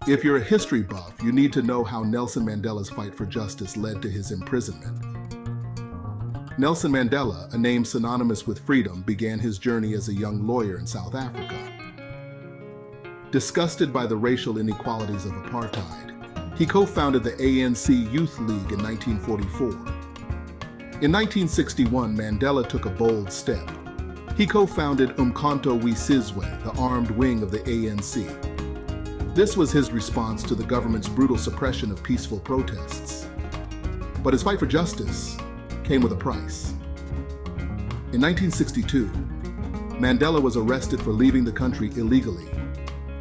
If you're a history buff, you need to know how Nelson Mandela's fight for justice led to his imprisonment. Nelson Mandela, a name synonymous with freedom, began his journey as a young lawyer in South Africa. Disgusted by the racial inequalities of apartheid, he co-founded the ANC Youth League in 1944. In 1961, Mandela took a bold step. He co-founded Umkhonto we Sizwe, the armed wing of the ANC. This was his response to the government's brutal suppression of peaceful protests. But his fight for justice came with a price. In 1962, Mandela was arrested for leaving the country illegally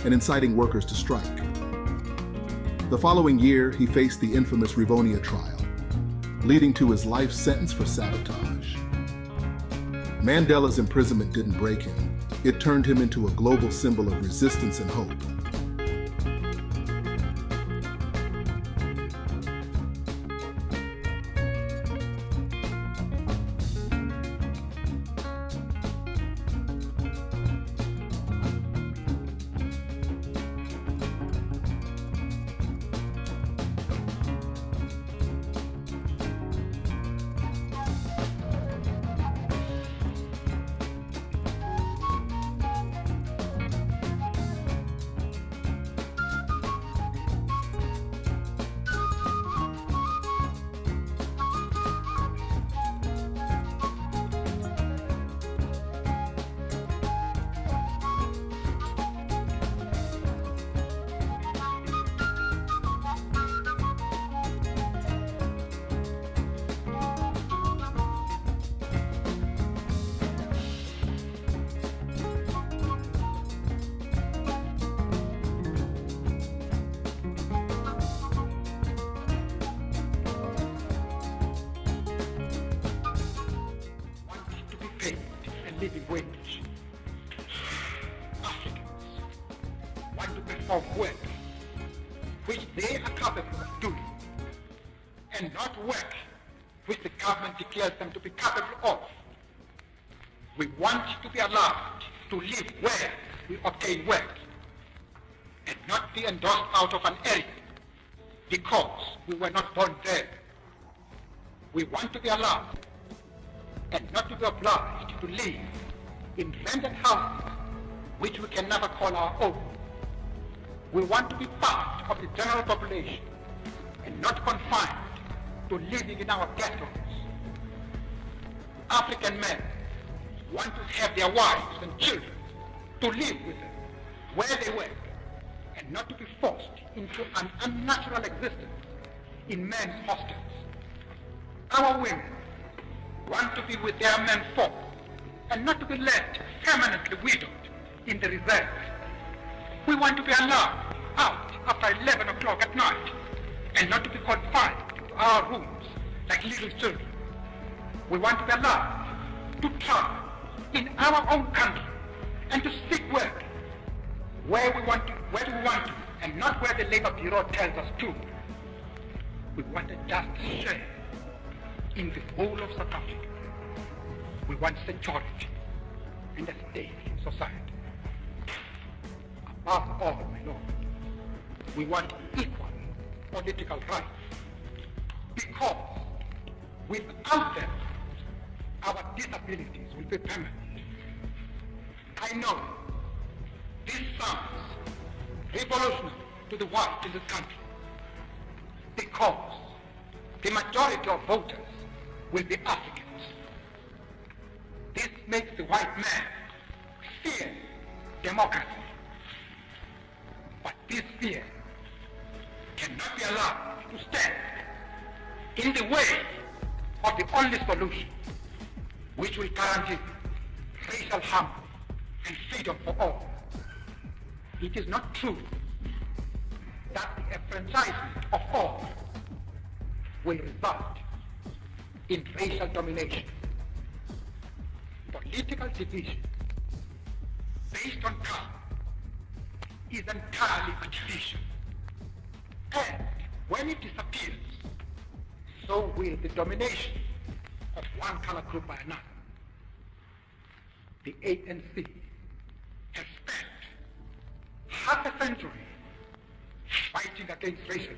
and inciting workers to strike. The following year, he faced the infamous Rivonia trial, leading to his life sentence for sabotage. Mandela's imprisonment didn't break him. It turned him into a global symbol of resistance and hope. Living wage. Africans want to perform work which they are capable of doing, and not work which the government declares them to be capable of. We want to be allowed to live where we obtain work, and not be endorsed out of an area because we were not born there. We want to be allowed and not to be obliged to live in rented houses which we can never call our own. We want to be part of the general population and not confined to living in our ghettos. African men want to have their wives and children to live with them where they work, and not to be forced into an unnatural existence in men's hostels. Our women want to be with their men folk and not to be left permanently widowed in the reserve. We want to be allowed out after 11 o'clock at night and not to be confined to our rooms like little children. We want to be allowed to travel in our own country and to seek work where we want to, and not where the Labor Bureau tells us to. We want a just share in the whole of South Africa. We want security and a stable society. Above all, my Lord, we want equal political rights, because without them, our disabilities will be permanent. I know this sounds revolutionary to the white in this country, because the majority of voters will be Africans. This makes the white man fear democracy. But this fear cannot be allowed to stand in the way of the only solution which will guarantee racial harmony and freedom for all. It is not true that the enfranchisement of all will result in racial domination. Political division based on caste is entirely artificial. And when it disappears, so will the domination of one color group by another. The ANC has spent half a century fighting against racism,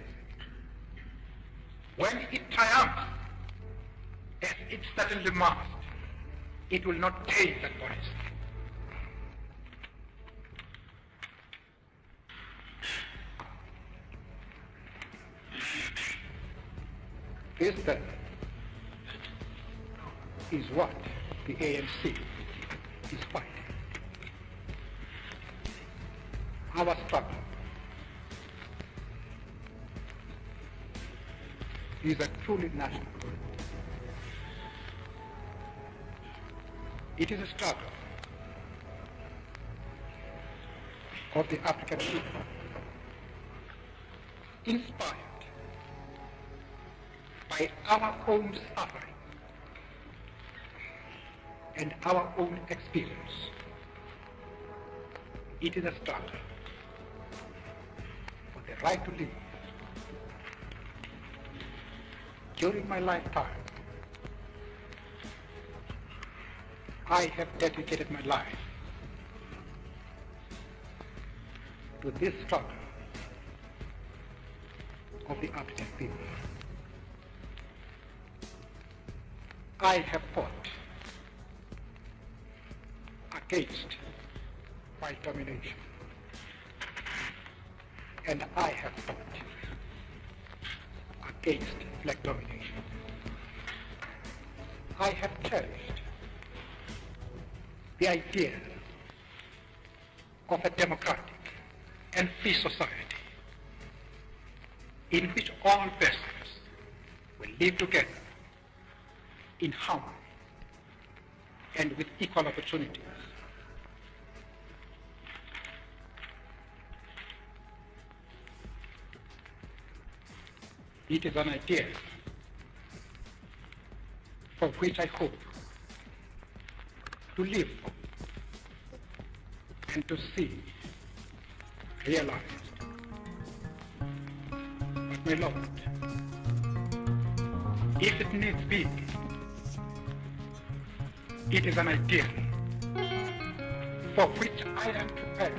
when it triumphs, as it certainly must, it will not take that policy. This then is what the ANC is fighting. Our struggle is a truly national one. It is a struggle of the African people, inspired by our own suffering and our own experience. It is a struggle for the right to live. During my lifetime, I have dedicated my life to this struggle of the African people. I have fought against white domination, and I have fought against black domination. I have cherished the idea of a democratic and free society in which all persons will live together in harmony and with equal opportunities. It is an idea for which I hope to live and to see realized. But my Lord, if it needs be, it is an ideal for which I am prepared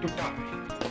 to die.